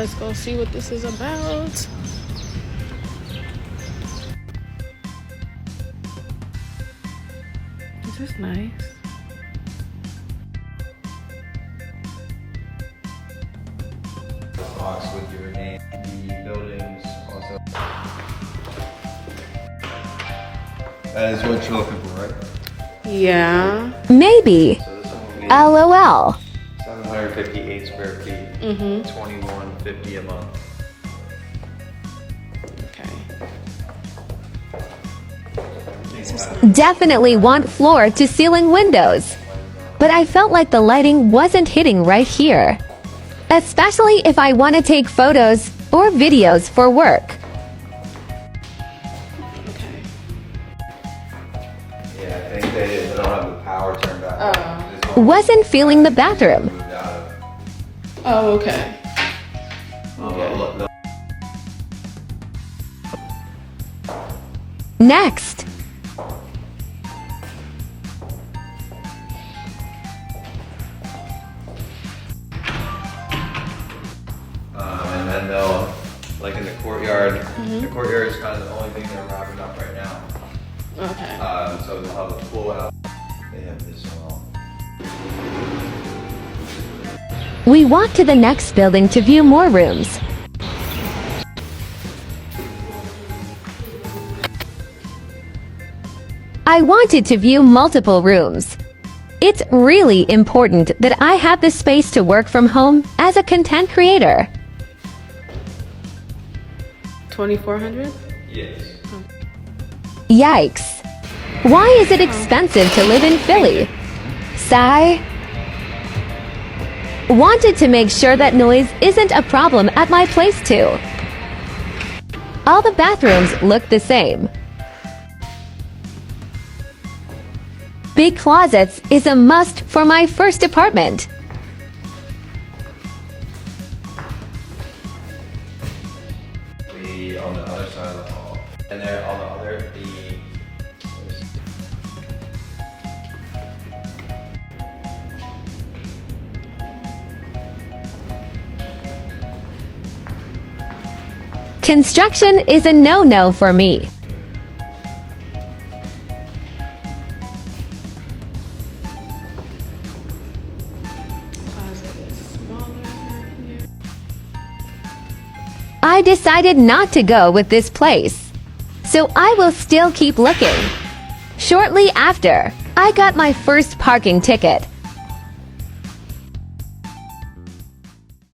let's go see what this is about. This is nice. Box with your name, the buildings also. That is what you're looking for, right? Yeah. Maybe. So this one will be LOL. 758 square feet. Mm-hmm. $21.50 a month. Okay. Definitely want floor to ceiling windows. But I felt like the lighting wasn't hitting right here. Especially if I want to take photos or videos for work. Okay. Yeah, I think they don't have the power turned back on. Oh. Wasn't feeling the bathroom. Moved out of. Oh, okay. Look. Next. And then they'll, like in the courtyard, the courtyard is kind of the only thing they're wrapping up right now. Okay. So they'll have a pool out. They have this one all. We walked to the next building to view more rooms. I wanted to view multiple rooms. It's really important that I have the space to work from home as a content creator. 2,400? Yes. Yikes. Why is it expensive to live in Philly? Sigh. Wanted to make sure that noise isn't a problem at my place too. All the bathrooms look the same. Big closets is a must for my first apartment. We on the other side of the hall. And there on the other, Construction is a no-no for me. Closet is smaller here. I decided not to go with this place, so I will still keep looking. Shortly after, I got my first parking ticket.